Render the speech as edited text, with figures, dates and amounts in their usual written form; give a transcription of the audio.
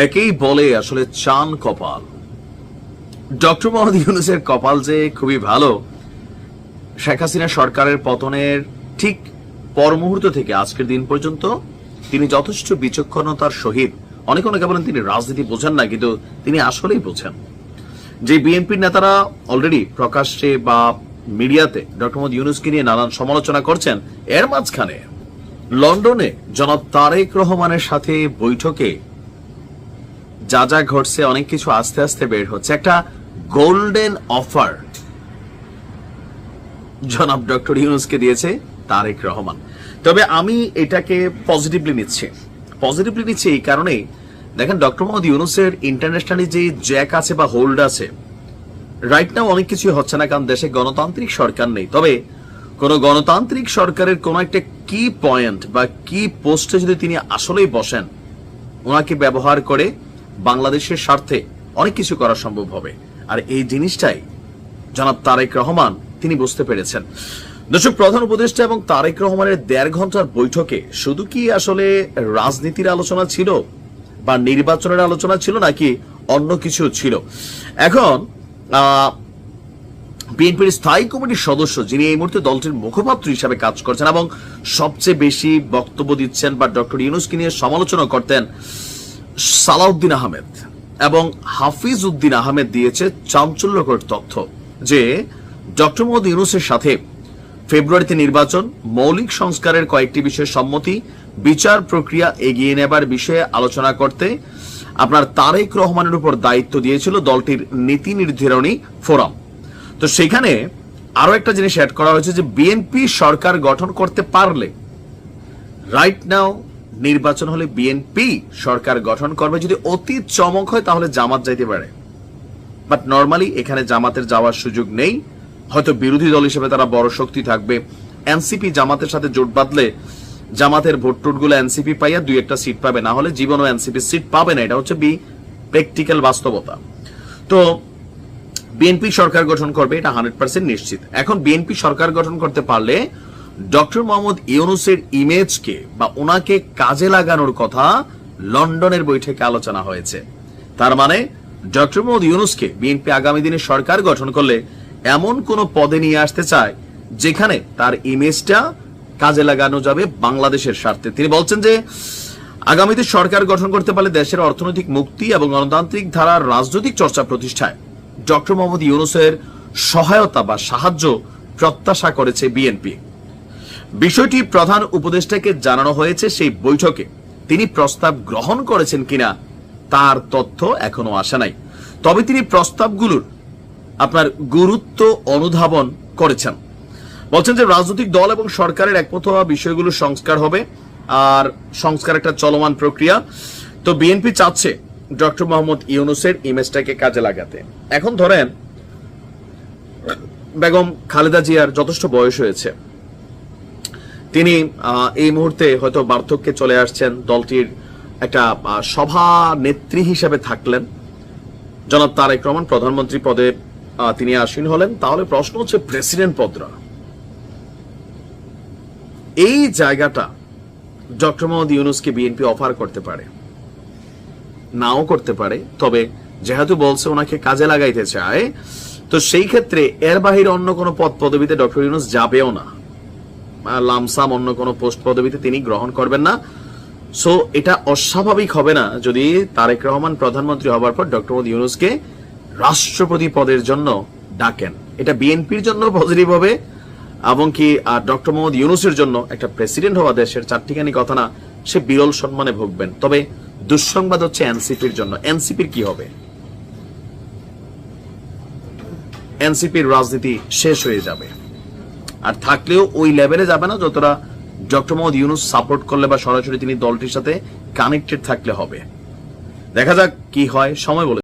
একেই বলে আসলে চান কপাল। ডক্টর মোহাম্মদ ইউনূসের কপাল যে খুবই ভালো। শেখ হাসিনা সরকারের পতনের ঠিক পর মুহূর্ত থেকে আজকের দিন পর্যন্ত তিনি যথেষ্ট বিচক্ষণতার সহিত, অনেকে বলেন তিনি রাজনীতি বোঝেন না, কিন্তু তিনি আসলেই বোঝেন। যে বিএনপির নেতারা অলরেডি প্রকাশ্যে বা মিডিয়াতে ডক্টর মোহাম্মদ ইউনূসকে নিয়ে নানান সমালোচনা করছেন, এর মাঝখানে লন্ডনে জনাব তারেক রহমানের সাথে বৈঠকে যা যা ঘটছে অনেক কিছু আস্তে আস্তে বের হচ্ছে। একটা গোল্ডেন অফার জনাব ডক্টর ইউনূসকে দিয়েছে তারেক রহমান। তবে আমি এটাকে পজিটিভলি নিচ্ছি এই কারণেই, দেখেন ডক্টর মোহাম্মদ ইউনূসের ইন্টারন্যাশনালি যে জ্যাক আছে বা হোল্ড আছে, রাইট নাও অনেক কিছু হচ্ছে না, কারণ দেশে গণতান্ত্রিক সরকার নেই। তবে কোন গণতান্ত্রিক সরকারের কোন একটা কি পয়েন্ট বা কি পোস্টে যদি তিনি আসলেই বসেন, ওনাকে ব্যবহার করে বাংলাদেশের স্বার্থে অনেক কিছু করা সম্ভব হবে। আর এই জিনিসটাই জনাব তারেক রহমান তিনি বুঝতে পেরেছেন। দর্শক, প্রধান উপদেষ্টা এবং তারেক রহমানের 1.5 ঘন্টার বৈঠকে শুধু কি আসলে রাজনীতির আলোচনা ছিল বা নির্বাচনের আলোচনা ছিল, নাকি অন্য কিছু ছিল? এখন বিএনপির স্থায়ী কমিটির সদস্য যিনি এই মুহূর্তে দলটির মুখপাত্র হিসাবে কাজ করছেন এবং সবচেয়ে বেশি বক্তব্য দিচ্ছেন বা ডক্টর ইউনূসকে নিয়ে সমালোচনা করতেন, সালাউদ্দিন আহমেদ এবং হাফিজ উদ্দিন আহমেদ দিয়েছে চাঞ্চল্যকর তথ্য যে ডক্টর মোহাম্মদ ইউনূসের সাথে ফেব্রুয়ারিতে নির্বাচন, মৌলিক সংস্কারের কয়েকটি বিষয়ে সম্মতি, বিচার প্রক্রিয়া এগিয়ে নেবার বিষয়ে আলোচনা করতে আপনার তারেক রহমানের উপর দায়িত্ব দিয়েছিল দলটির নীতি নির্ধারণী ফোরাম। তো সেখানে আরো একটা জিনিস অ্যাড করা হয়েছে যে বিএনপি সরকার গঠন করতে পারলে, রাইট নাও নির্বাচন হলে বিএনপি সরকার গঠন করবে, যদি অতি চমক হয় তাহলে জামাত যাইতে পারে, বাট নর্মালি এখানে জামাতের যাওয়ার সুযোগ নেই। হয়তো বিরোধী দল হিসেবে তারা বড় শক্তি থাকবে। এনসিপি জামাতের সাথে জোট বাঁধলে জামাতের ভোট টোটগুলো এনসিপি পাইয়া 2-1টা সিট পাবে, না হলে জীবনও এনসিপি সিট পাবে না। এটা হচ্ছে প্র্যাকটিক্যাল বাস্তবতা। তো বিএনপি সরকার গঠন করবে, এটা 100% নিশ্চিত। এখন বিএনপি সরকার গঠন করতে পারলে ডক্টর মোহাম্মদ ইউনূসের ইমেজকে বা ওনাকে কাজে লাগানোর কথা লন্ডনের বৈঠকে আলোচনা হয়েছে। তার মানে ডক্টর মোহাম্মদ ইউনূসকে বিএনপি আগামী দিনে সরকার গঠন করলে এমন কোন পদে নিয়ে আসতে চায় যেখানে তার ইমেজটা কাজে লাগানো যাবে বাংলাদেশের স্বার্থে। তিনি বলছেন যে আগামীতে সরকার গঠন করতে পারলে দেশের অর্থনৈতিক মুক্তি এবং গণতান্ত্রিক ধারার রাজনৈতিক চর্চা প্রতিষ্ঠায় ডক্টর মোহাম্মদ ইউনূসের সহায়তা বা সাহায্য প্রত্যাশা করেছে বিএনপি। বিষয়টি প্রধান উপদেষ্টাকে জানানো হয়েছে সেই বৈঠকে। তিনি প্রস্তাব গ্রহণ করেছেন কিনা তার তথ্য এখনো আসে নাই। তবে তিনি প্রস্তাবগুলোর আপনার গুরুত্ব অনুধাবন করেছেন। বলছেন যে রাজনৈতিক দল এবং সরকারের একমত হওয়া বিষয়গুলো সংস্কার হবে, আর সংস্কার একটা চলমান প্রক্রিয়া। তো বিএনপি চাচ্ছে ডক্টর মোহাম্মদ ইউনূসের ইমেজটাকে কাজে লাগাতে। এখন ধরেন বেগম খালেদা জিয়ার যথেষ্ট বয়স হয়েছে, তিনি এই মুহূর্তে হয়তো বার্ধক্যে চলে আসছেন, দলটির একটা সভা নেত্রী হিসেবে থাকলেন। জনাব তারেক রহমান প্রধানমন্ত্রী পদে তিনি আসীন হলেন। তাহলে প্রশ্ন হচ্ছে প্রেসিডেন্ট পদরা, এই জায়গাটা ডক্টর মোহাম্মদ ইউনূসকে বিএনপি অফার করতে পারে, নাও করতে পারে। তবে যেহেতু বলছে ওনাকে কাজে লাগাইতে চায়, তো সেই ক্ষেত্রে এর বাহিরে অন্য কোনো পদ পদবিতে ডক্টর ইউনূস যাবেও না, লামসাম অন্য কোনো পোস্ট পদবিতে তিনি গ্রহণ করবেন না। সো এটা অস্বাভাবিক হবে না যদি তারেক রহমান প্রধানমন্ত্রী হবার পর ডক্টর মোহাম্মদ ইউনূসকে রাষ্ট্রপতি পদের জন্য ডাকেন। এটা বিএনপির জন্য পজিটিভ হবে এবং কি ডক্টর মোহাম্মদ ইউনূসের জন্য একটা প্রেসিডেন্ট হওয়া দেশের চারটিখানি কথা না, সে বিরল সম্মানে ভুগবেন। তবে দুঃসংবাদ হচ্ছে এনসিপির জন্য। এনসিপির কি হবে? এনসিপির রাজনীতি শেষ হয়ে যাবে, আর থাকলেও ওই লেভেলে যাবে না যতটা ডক্টর মোহাম্মদ ইউনূস সাপোর্ট করলে বা সরাসরি তিনি দলটির সাথে কানেক্টেড থাকলে হবে। দেখা যাক কি হয়, সময় বলে।